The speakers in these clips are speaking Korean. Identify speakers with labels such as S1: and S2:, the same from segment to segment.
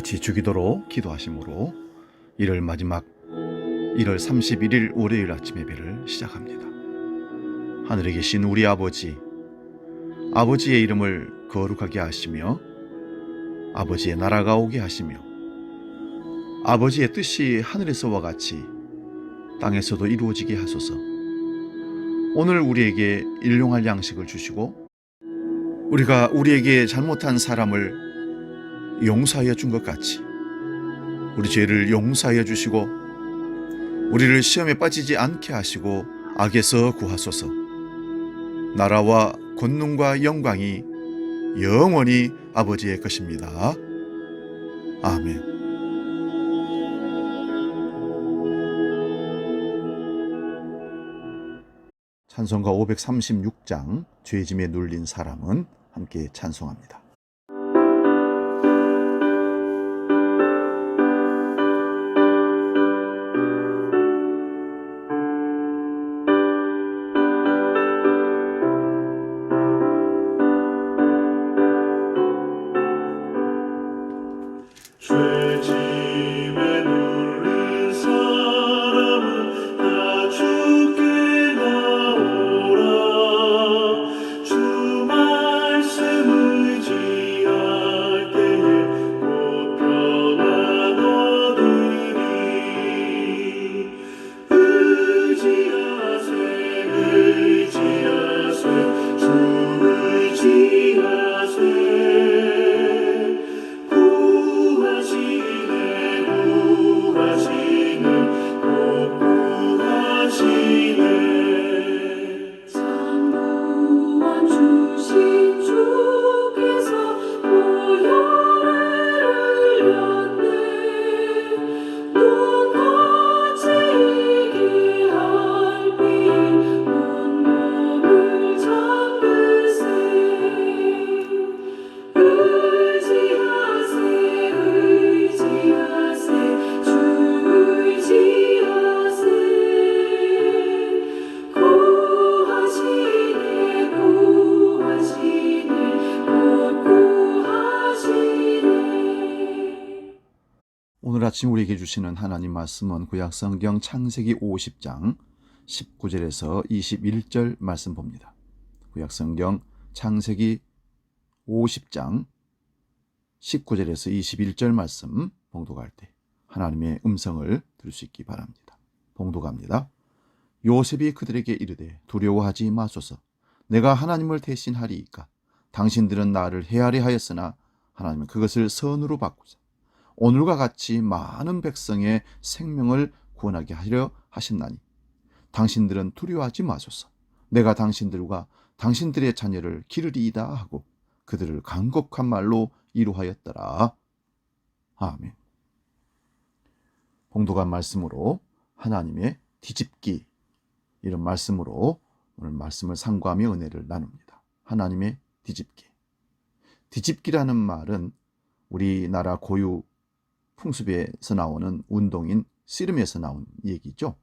S1: 같이 주기도로 기도하심으로 1월 마지막 1월 31일 월요일 아침 예배를 시작합니다. 하늘에 계신 우리 아버지, 아버지의 이름을 거룩하게 하시며 아버지의 나라가 오게 하시며 아버지의 뜻이 하늘에서와 같이 땅에서도 이루어지게 하소서. 오늘 우리에게 일용할 양식을 주시고 우리가 우리에게 잘못한 사람을 용서하여 준 것 같이 우리 죄를 용서하여 주시고 우리를 시험에 빠지지 않게 하시고 악에서 구하소서. 나라와 권능과 영광이 영원히 아버지의 것입니다. 아멘. 찬송가 536장 죄짐에 눌린 사람은 함께 찬송합니다.
S2: 죄짐에 눌린 사람은 다 주께 나오라. 주 말씀 의지할 때에 곧 평안 얻으리. 의지하세 의지하세 주 의지하세.
S1: 오늘 아침 우리에게 주시는 하나님 말씀은 구약성경 창세기 50장 19절에서 21절 말씀 봅니다. 구약성경 창세기 50장 19절에서 21절 말씀 봉독할 때 하나님의 음성을 들을 수 있기 바랍니다. 봉독합니다. 요셉이 그들에게 이르되 두려워하지 마소서. 내가 하나님을 대신하리이까. 당신들은 나를 헤아려 하였으나 하나님은 그것을 선으로 바꾸사 오늘과 같이 많은 백성의 생명을 구원하게 하려 하셨나니 당신들은 두려워하지 마소서. 내가 당신들과 당신들의 자녀를 기르리이다 하고 그들을 간곡한 말로 이루하였더라. 아멘. 봉독한 말씀으로 하나님의 뒤집기, 이런 말씀으로 오늘 말씀을 상고하며 은혜를 나눕니다. 하나님의 뒤집기. 뒤집기라는 말은 우리나라 고유 풍습에서 나오는 운동인 씨름에서 나온 얘기죠.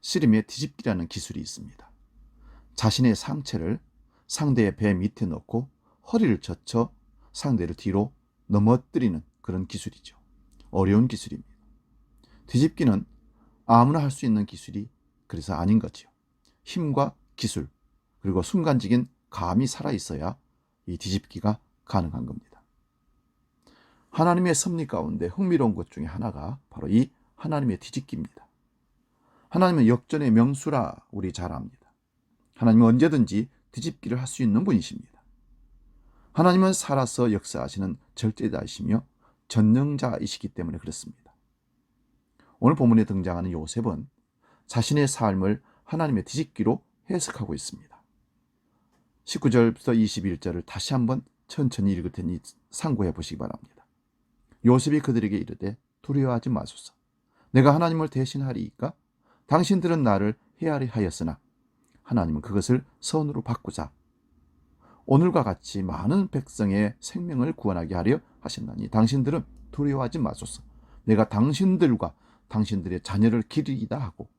S1: 씨름에 뒤집기라는 기술이 있습니다. 자신의 상체를 상대의 배 밑에 넣고 허리를 젖혀 상대를 뒤로 넘어뜨리는 그런 기술이죠. 어려운 기술입니다. 뒤집기는 아무나 할 수 있는 기술이 그래서 아닌 거죠. 힘과 기술 그리고 순간적인 감이 살아있어야 이 뒤집기가 가능한 겁니다. 하나님의 섭리 가운데 흥미로운 것 중에 하나가 바로 이 하나님의 뒤집기입니다. 하나님은 역전의 명수라 우리 잘 압니다. 하나님은 언제든지 뒤집기를 할 수 있는 분이십니다. 하나님은 살아서 역사하시는 절대자이시며 전능자이시기 때문에 그렇습니다. 오늘 본문에 등장하는 요셉은 자신의 삶을 하나님의 뒤집기로 해석하고 있습니다. 19절부터 21절을 다시 한번 천천히 읽을 테니 상고해 보시기 바랍니다. 요셉이 그들에게 이르되 두려워하지 마소서. 내가 하나님을 대신하리이까. 당신들은 나를 헤아려 하였으나 하나님은 그것을 선으로 바꾸자 오늘과 같이 많은 백성의 생명을 구원하게 하려 하셨나니 당신들은 두려워하지 마소서. 내가 당신들과 당신들의 자녀를 기르리이다 하고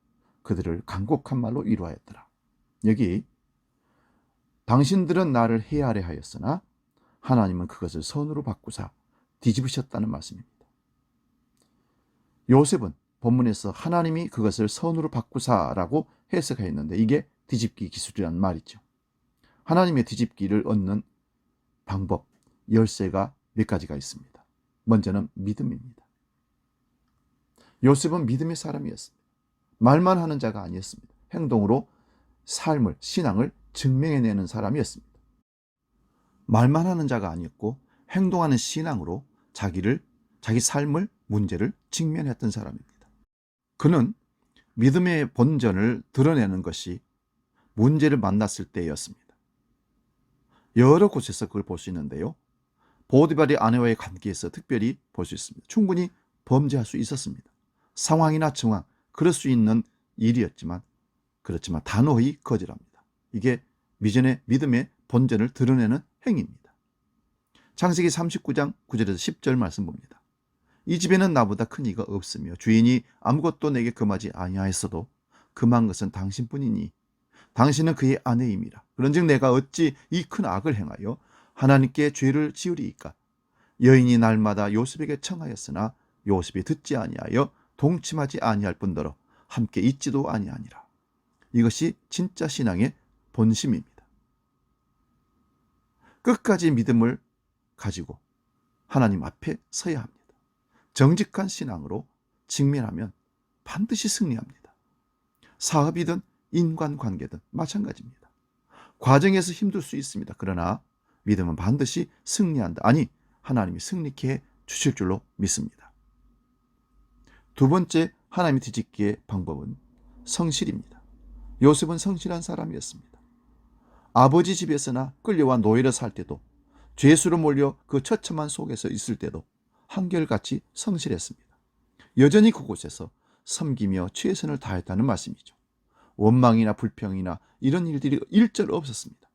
S1: 그들을 간곡한 말로 위로하였더라. 여기 당신들은 나를 헤아려 하였으나 하나님은 그것을 선으로 바꾸사 뒤집으셨다는 말씀입니다. 요셉은 본문에서 하나님이 그것을 선으로 바꾸사라고 해석하였는데 이게 뒤집기 기술이란 말이죠. 하나님의 뒤집기를 얻는 방법, 열쇠가 몇 가지가 있습니다. 먼저는 믿음입니다. 요셉은 믿음의 사람이었습니다. 말만 하는 자가 아니었습니다. 행동으로 삶을, 신앙을 증명해내는 사람이었습니다. 말만 하는 자가 아니었고 행동하는 신앙으로 자기 삶을, 문제를 직면했던 사람입니다. 그는 믿음의 본전을 드러내는 것이 문제를 만났을 때였습니다. 여러 곳에서 그걸 볼 수 있는데요. 보디발의 아내와의 관계에서 특별히 볼 수 있습니다. 충분히 범죄할 수 있었습니다. 상황이나 정황, 그럴 수 있는 일이었지만 그렇지만 단호히 거절합니다. 이게 믿음의 본전을 드러내는 행위입니다. 창세기 39장 9절에서 10절 말씀 봅니다. 이 집에는 나보다 큰 이가 없으며 주인이 아무것도 내게 금하지 아니하였어도 금한 것은 당신뿐이니 당신은 그의 아내임이라. 그런즉 내가 어찌 이 큰 악을 행하여 하나님께 죄를 지으리이까. 여인이 날마다 요셉에게 청하였으나 요셉이 듣지 아니하여 동침하지 아니할 뿐더러 함께 있지도 아니하니라. 이것이 진짜 신앙의 본심입니다. 끝까지 믿음을 가지고 하나님 앞에 서야 합니다. 정직한 신앙으로 직면하면 반드시 승리합니다. 사업이든 인간관계든 마찬가지입니다. 과정에서 힘들 수 있습니다. 그러나 믿음은 반드시 승리한다. 아니, 하나님이 승리케 해 주실 줄로 믿습니다. 두 번째 하나님이 뒤집기의 방법은 성실입니다. 요셉은 성실한 사람이었습니다. 아버지 집에서나 끌려와 노예로 살 때도 죄수로 몰려 그 처참한 속에서 있을 때도 한결같이 성실했습니다. 여전히 그곳에서 섬기며 최선을 다했다는 말씀이죠. 원망이나 불평이나 이런 일들이 일절 없었습니다.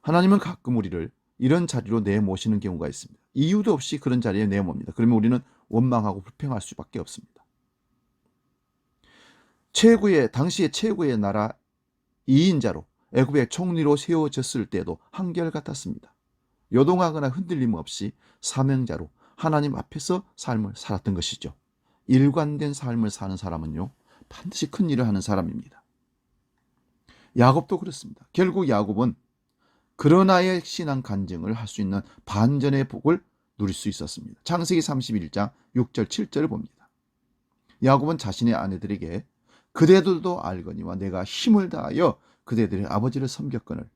S1: 하나님은 가끔 우리를 이런 자리로 내모시는 경우가 있습니다. 이유도 없이 그런 자리에 내모입니다. 그러면 우리는 원망하고 불평할 수밖에 없습니다. 당시의 최고의 나라 2인자로 애굽의 총리로 세워졌을 때도 한결같았습니다. 요동하거나 흔들림 없이 사명자로 하나님 앞에서 삶을 살았던 것이죠. 일관된 삶을 사는 사람은요, 반드시 큰 일을 하는 사람입니다. 야곱도 그렇습니다. 결국 야곱은 그러나의 신앙 간증을 할 수 있는 반전의 복을 누릴 수 있었습니다. 창세기 31장 6절 7절을 봅니다. 야곱은 자신의 아내들에게 그대들도 알거니와 내가 힘을 다하여 그대들의 아버지를 섬겼거늘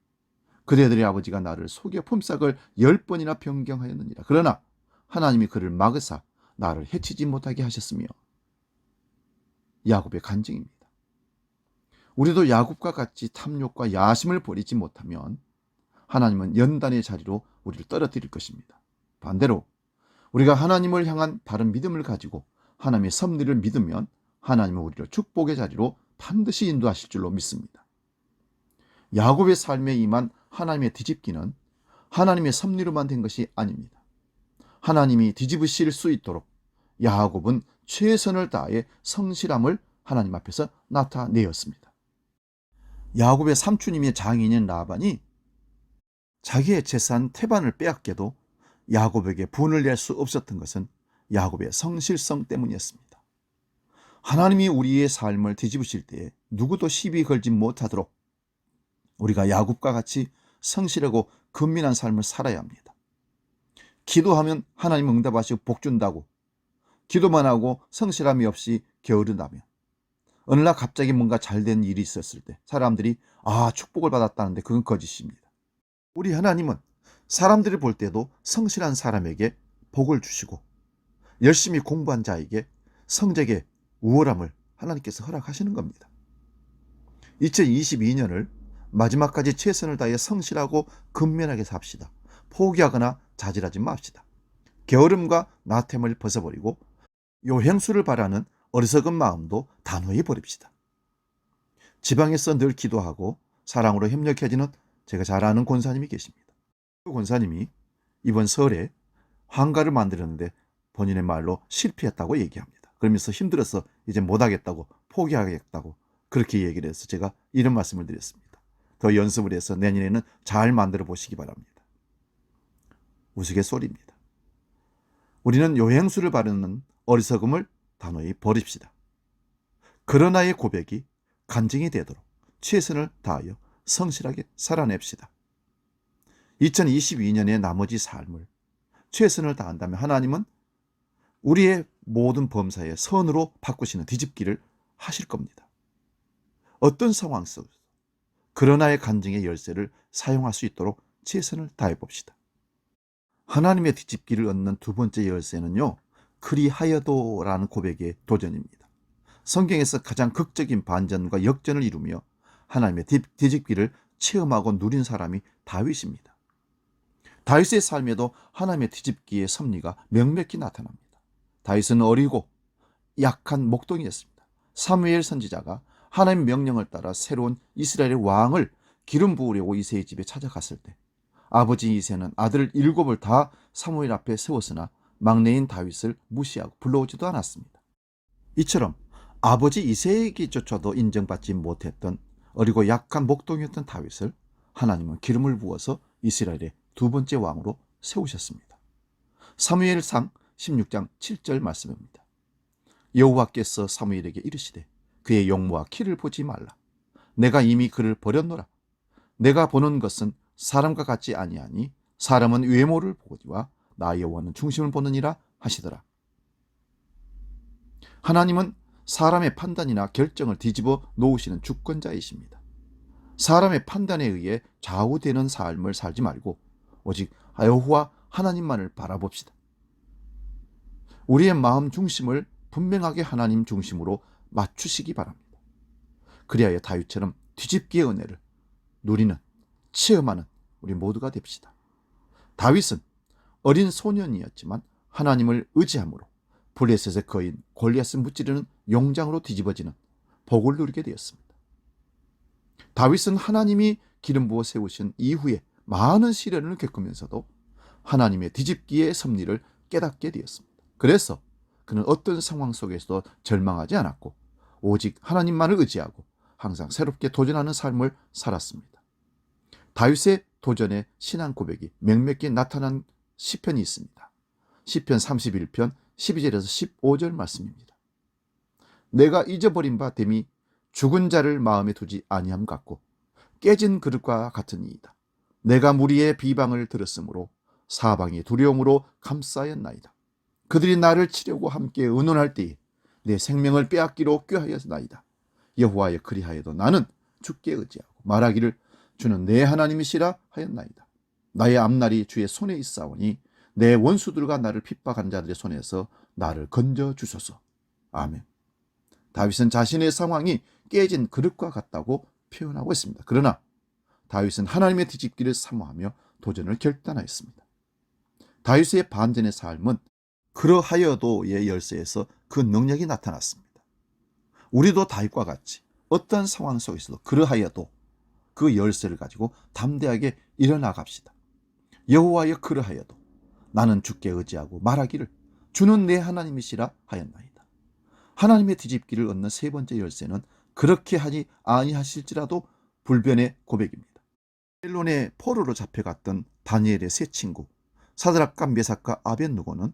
S1: 그대들의 아버지가 나를 속여 품삯을 10번이나 변경하였느니라. 그러나 하나님이 그를 막으사 나를 해치지 못하게 하셨으며. 야곱의 간증입니다. 우리도 야곱과 같이 탐욕과 야심을 버리지 못하면 하나님은 연단의 자리로 우리를 떨어뜨릴 것입니다. 반대로 우리가 하나님을 향한 바른 믿음을 가지고 하나님의 섭리를 믿으면 하나님은 우리를 축복의 자리로 반드시 인도하실 줄로 믿습니다. 야곱의 삶에 임한 하나님의 뒤집기는 하나님의 섭리로만 된 것이 아닙니다. 하나님이 뒤집으실 수 있도록 야곱은 최선을 다해 성실함을 하나님 앞에서 나타내었습니다. 야곱의 삼촌임의 장인인 라반이 자기의 재산 태반을 빼앗겨도 야곱에게 분을 낼 수 없었던 것은 야곱의 성실성 때문이었습니다. 하나님이 우리의 삶을 뒤집으실 때에 누구도 시비 걸지 못하도록 우리가 야곱과 같이 성실하고 근면한 삶을 살아야 합니다. 기도하면 하나님 응답하시고 복 준다고 기도만 하고 성실함이 없이 게으른다면 어느 날 갑자기 뭔가 잘된 일이 있었을 때 사람들이 축복을 받았다는데 그건 거짓입니다. 우리 하나님은 사람들이 볼 때도 성실한 사람에게 복을 주시고 열심히 공부한 자에게 성적의 우월함을 하나님께서 허락하시는 겁니다. 2022년을 마지막까지 최선을 다해 성실하고 근면하게 삽시다. 포기하거나 자질하지 맙시다. 게으름과 나태함을 벗어버리고 요행수를 바라는 어리석은 마음도 단호히 버립시다. 지방에서 늘 기도하고 사랑으로 협력해지는 제가 잘 아는 권사님이 계십니다. 그 권사님이 이번 설에 환가를 만들었는데 본인의 말로 실패했다고 얘기합니다. 그러면서 힘들어서 이제 못하겠다고 포기하겠다고 그렇게 얘기를 해서 제가 이런 말씀을 드렸습니다. 더 연습을 해서 내년에는 잘 만들어 보시기 바랍니다. 우스갯소리입니다. 우리는 요행수를 바르는 어리석음을 단호히 버립시다. 그러나의 고백이 간증이 되도록 최선을 다하여 성실하게 살아냅시다. 2022년의 나머지 삶을 최선을 다한다면 하나님은 우리의 모든 범사에 선으로 바꾸시는 뒤집기를 하실 겁니다. 어떤 상황 속에서 그러나의 간증의 열쇠를 사용할 수 있도록 최선을 다해 봅시다. 하나님의 뒤집기를 얻는 두 번째 열쇠는요, 그리하여도라는 고백의 도전입니다. 성경에서 가장 극적인 반전과 역전을 이루며 하나님의 뒤집기를 체험하고 누린 사람이 다윗입니다. 다윗의 삶에도 하나님의 뒤집기의 섭리가 명백히 나타납니다. 다윗은 어리고 약한 목동이었습니다. 사무엘 선지자가 하나님의 명령을 따라 새로운 이스라엘의 왕을 기름 부으려고 이새의 집에 찾아갔을 때 아버지 이새는 아들 7을 다 사무엘 앞에 세웠으나 막내인 다윗을 무시하고 불러오지도 않았습니다. 이처럼 아버지 이새에게조차도 인정받지 못했던 어리고 약한 목동이었던 다윗을 하나님은 기름을 부어서 이스라엘의 두 번째 왕으로 세우셨습니다. 사무엘상 16장 7절 말씀입니다. 여호와께서 사무엘에게 이르시되 그의 용모와 키를 보지 말라. 내가 이미 그를 버렸노라. 내가 보는 것은 사람과 같지 아니하니 사람은 외모를 보거니와 나 여호와는 중심을 보느니라 하시더라. 하나님은 사람의 판단이나 결정을 뒤집어 놓으시는 주권자이십니다. 사람의 판단에 의해 좌우되는 삶을 살지 말고 오직 여호와 하나님만을 바라봅시다. 우리의 마음 중심을 분명하게 하나님 중심으로 맞추시기 바랍니다. 그리하여 다윗처럼 뒤집기의 은혜를 누리는, 체험하는 우리 모두가 됩시다. 다윗은 어린 소년이었지만 하나님을 의지함으로 블레셋의 거인 골리앗을 무찌르는 용장으로 뒤집어지는 복을 누리게 되었습니다. 다윗은 하나님이 기름 부어 세우신 이후에 많은 시련을 겪으면서도 하나님의 뒤집기의 섭리를 깨닫게 되었습니다. 그래서 그는 어떤 상황 속에서도 절망하지 않았고 오직 하나님만을 의지하고 항상 새롭게 도전하는 삶을 살았습니다. 다윗의 도전의 신앙 고백이 명백히 나타난 시편이 있습니다. 시편 31편 12절에서 15절 말씀입니다. 내가 잊어버린 바 됨이 죽은 자를 마음에 두지 아니함 같고 깨진 그릇과 같으니이다. 내가 무리의 비방을 들었으므로 사방이 두려움으로 감싸였나이다. 그들이 나를 치려고 함께 의논할 때에 내 생명을 빼앗기로 꾀하였나이다. 여호와여 그리하여도 나는 주께 의지하고 말하기를 주는 내 하나님이시라 하였나이다. 나의 앞날이 주의 손에 있사오니 내 원수들과 나를 핍박한 자들의 손에서 나를 건져 주소서. 아멘. 다윗은 자신의 상황이 깨진 그릇과 같다고 표현하고 있습니다. 그러나 다윗은 하나님의 뒤집기를 사모하며 도전을 결단하였습니다. 다윗의 반전의 삶은 그러하여도의 열쇠에서 그 능력이 나타났습니다. 우리도 다윗과 같이 어떤 상황 속에서도 그러하여도 그 열쇠를 가지고 담대하게 일어나갑시다. 여호와여 그러하여도 나는 주께 의지하고 말하기를 주는 내 하나님이시라 하였나이다. 하나님의 뒤집기를 얻는 세 번째 열쇠는 그렇게 하지 아니하실지라도 불변의 고백입니다. 바벨론의 포로로 잡혀갔던 다니엘의 세 친구 사드락과 메삭과 아벳느고는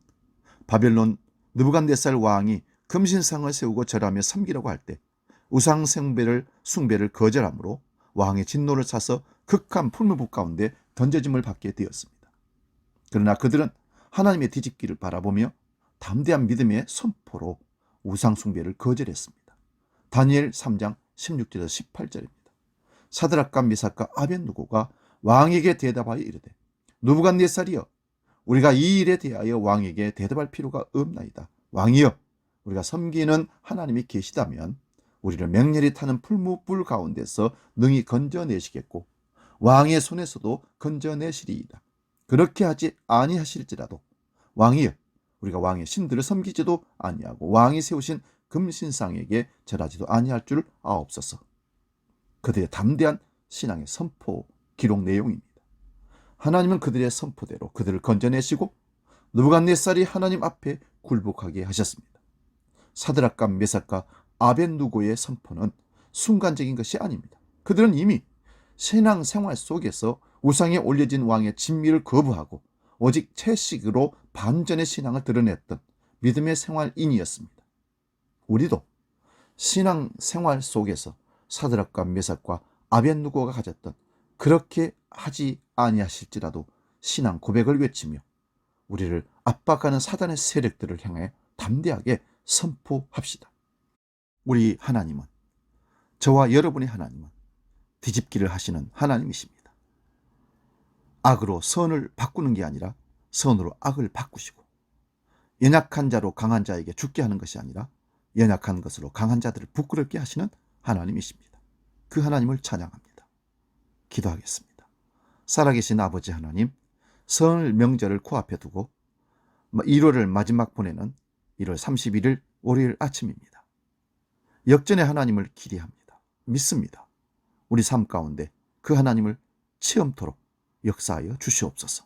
S1: 바벨론 느부갓네살 왕이 금신상을 세우고 절하며 섬기라고 할 때 우상 숭배를 거절함으로 왕의 진노를 사서 극한 풀무불 가운데 던져짐을 받게 되었습니다. 그러나 그들은 하나님의 뒤집기를 바라보며 담대한 믿음의 선포로 우상 숭배를 거절했습니다. 다니엘 3장 16절에서 18절입니다. 사드락과 메삭과 아벳느고가 왕에게 대답하여 이르되 느부갓네살이여 우리가 이 일에 대하여 왕에게 대답할 필요가 없나이다. 왕이여 우리가 섬기는 하나님이 계시다면 우리를 맹렬히 타는 풀무불 가운데서 능히 건져내시겠고 왕의 손에서도 건져내시리이다. 그렇게 하지 아니하실지라도 왕이여 우리가 왕의 신들을 섬기지도 아니하고 왕이 세우신 금신상에게 절하지도 아니할 줄 아옵소서. 그들의 담대한 신앙의 선포 기록 내용입니다. 하나님은 그들의 선포대로 그들을 건져내시고 느부갓네살이 하나님 앞에 굴복하게 하셨습니다. 사드락과 메삭과 아벳느고의 선포는 순간적인 것이 아닙니다. 그들은 이미 신앙 생활 속에서 우상에 올려진 왕의 진미를 거부하고 오직 채식으로 반전의 신앙을 드러냈던 믿음의 생활인이었습니다. 우리도 신앙 생활 속에서 사드락과 메삭과 아벤누고가 가졌던 그렇게 하지 아니하실지라도 신앙 고백을 외치며 우리를 압박하는 사단의 세력들을 향해 담대하게 선포합시다. 우리 하나님은, 저와 여러분의 하나님은 뒤집기를 하시는 하나님이십니다. 악으로 선을 바꾸는 게 아니라 선으로 악을 바꾸시고, 연약한 자로 강한 자에게 죽게 하는 것이 아니라 연약한 것으로 강한 자들을 부끄럽게 하시는 하나님이십니다. 그 하나님을 찬양합니다. 기도하겠습니다. 살아계신 아버지 하나님, 설 명절을 코앞에 두고 1월을 마지막 보내는 1월 31일 월요일 아침입니다. 역전의 하나님을 기대합니다. 믿습니다. 우리 삶 가운데 그 하나님을 체험토록 역사하여 주시옵소서.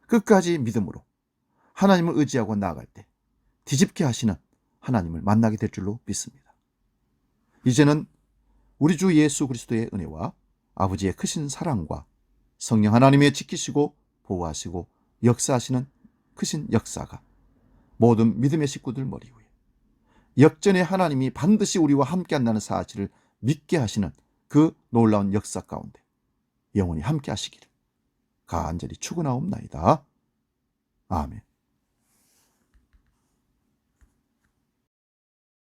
S1: 끝까지 믿음으로 하나님을 의지하고 나아갈 때 뒤집게 하시는 하나님을 만나게 될 줄로 믿습니다. 이제는 우리 주 예수 그리스도의 은혜와 아버지의 크신 사랑과 성령 하나님의 지키시고 보호하시고 역사하시는 크신 역사가 모든 믿음의 식구들 머리 위에, 역전의 하나님이 반드시 우리와 함께 한다는 사실을 믿게 하시는 그 놀라운 역사 가운데 영원히 함께 하시기를 간절히 축원하옵나이다. 아멘.